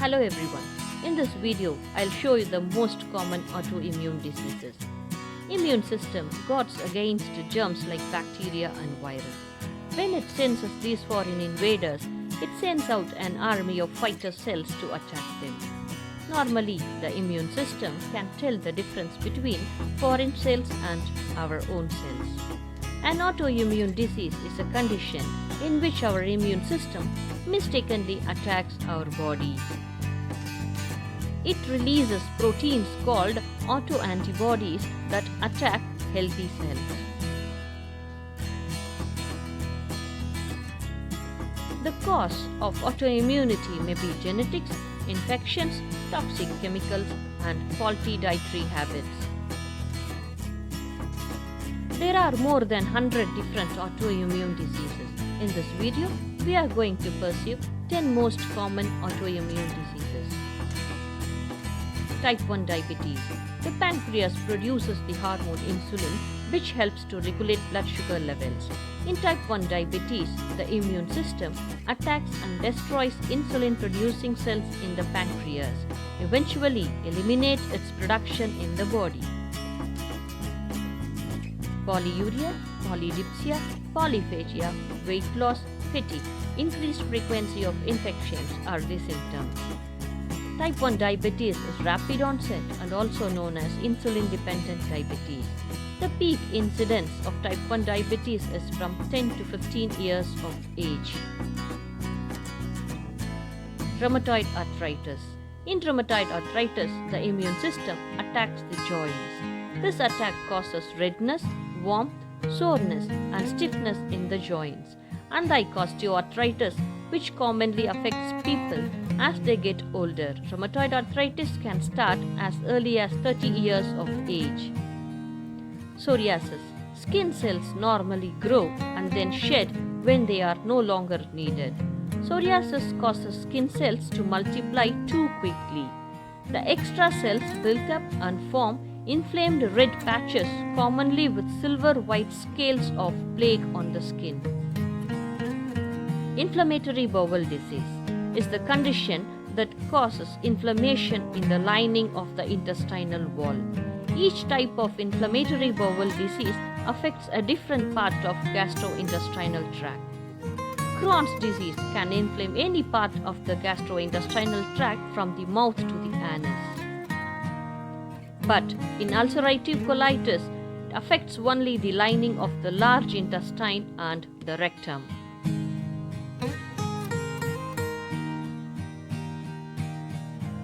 Hello everyone. In this video, I'll show you the most common autoimmune diseases. Immune system guards against germs like bacteria and virus. When it senses these foreign invaders, it sends out an army of fighter cells to attack them. Normally, the immune system can tell the difference between foreign cells and our own cells. An autoimmune disease is a condition in which our immune system mistakenly attacks our body. It releases proteins called autoantibodies that attack healthy cells. The cause of autoimmunity may be genetics, infections, toxic chemicals, and faulty dietary habits. There are more than 100 different autoimmune diseases. In this video, we are going to pursue 10 most common autoimmune diseases. Type 1 diabetes. The pancreas produces the hormone insulin, which helps to regulate blood sugar levels. In type 1 diabetes, the immune system attacks and destroys insulin-producing cells in the pancreas, eventually eliminates its production in the body. Polyuria, polydipsia, polyphagia, weight loss, fatigue, increased frequency of infections are the symptoms. Type 1 diabetes is rapid onset and also known as insulin-dependent diabetes. The peak incidence of type 1 diabetes is from 10 to 15 years of age. Rheumatoid arthritis. In rheumatoid arthritis, the immune system attacks the joints. This attack causes redness, warmth, soreness, and stiffness in the joints. Unlike osteoarthritis, which commonly affects people as they get older, rheumatoid arthritis can start as early as 30 years of age. Psoriasis. Skin cells normally grow and then shed when they are no longer needed. Psoriasis causes skin cells to multiply too quickly. The extra cells build up and form inflamed red patches, commonly with silver-white scales of plague on the skin. Inflammatory bowel disease is the condition that causes inflammation in the lining of the intestinal wall. Each type of inflammatory bowel disease affects a different part of gastrointestinal tract. Crohn's disease can inflame any part of the gastrointestinal tract from the mouth to the anus. But in ulcerative colitis, it affects only the lining of the large intestine and the rectum.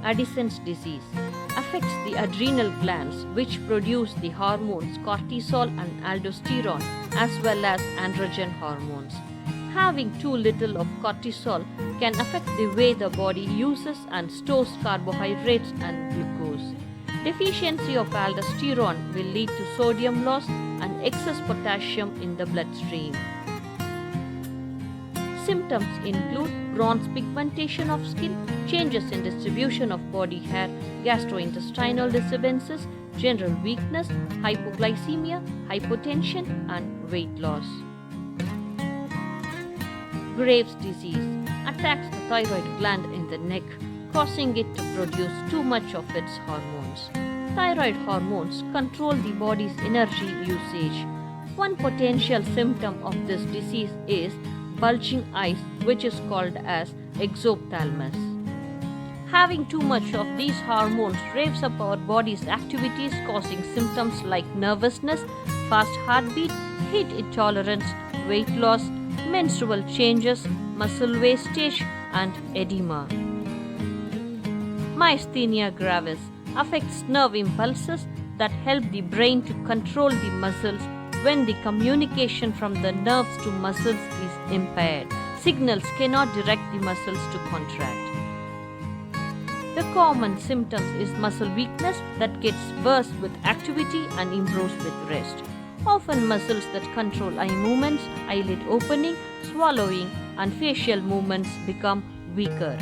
Addison's disease affects the adrenal glands, which produce the hormones cortisol and aldosterone as well as androgen hormones. Having too little of cortisol can affect the way the body uses and stores carbohydrates and glucose. Deficiency of aldosterone will lead to sodium loss and excess potassium in the bloodstream. Symptoms include bronze pigmentation of skin, changes in distribution of body hair, gastrointestinal disturbances, general weakness, hypoglycemia, hypotension, and weight loss. Graves' disease attacks the thyroid gland in the neck, causing it to produce too much of its hormones. Thyroid hormones control the body's energy usage. One potential symptom of this disease is bulging eyes, which is called as exophthalmos. Having too much of these hormones revs up our body's activities, causing symptoms like nervousness, fast heartbeat, heat intolerance, weight loss, menstrual changes, muscle wastage, and edema. Myasthenia gravis affects nerve impulses that help the brain to control the muscles. When the communication from the nerves to muscles is impaired, signals cannot direct the muscles to contract. The common symptoms is muscle weakness that gets worse with activity and improves with rest. Often muscles that control eye movements, eyelid opening, swallowing, and facial movements become weaker.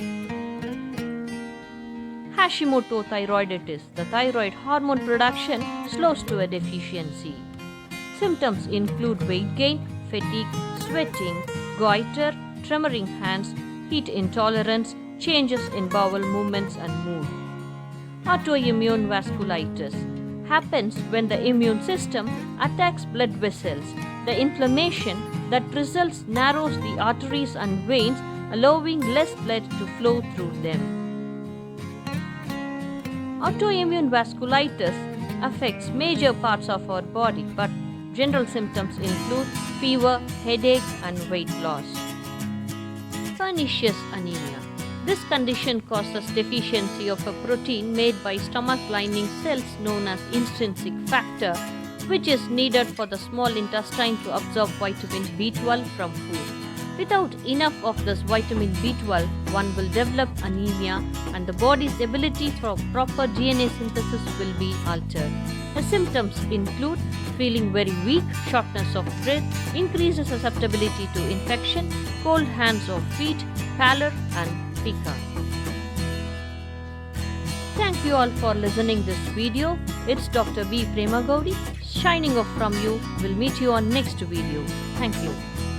Hashimoto thyroiditis. The thyroid hormone production slows to a deficiency. Symptoms include weight gain, fatigue, sweating, goiter, tremoring hands, heat intolerance, changes in bowel movements and mood. Autoimmune vasculitis happens when the immune system attacks blood vessels. The inflammation that results narrows the arteries and veins, allowing less blood to flow through them. Autoimmune vasculitis affects major parts of our body, but general symptoms include fever, headache, and weight loss. Pernicious anemia. This condition causes deficiency of a protein made by stomach lining cells known as intrinsic factor, which is needed for the small intestine to absorb vitamin B12 from food. Without enough of this vitamin B12, one will develop anemia and the body's ability for proper DNA synthesis will be altered. The symptoms include feeling very weak, shortness of breath, increased susceptibility to infection, cold hands or feet, pallor and pica. Thank you all for listening this video. It's Dr. B.Premagowri shining off from you. We'll meet you on next video. Thank you.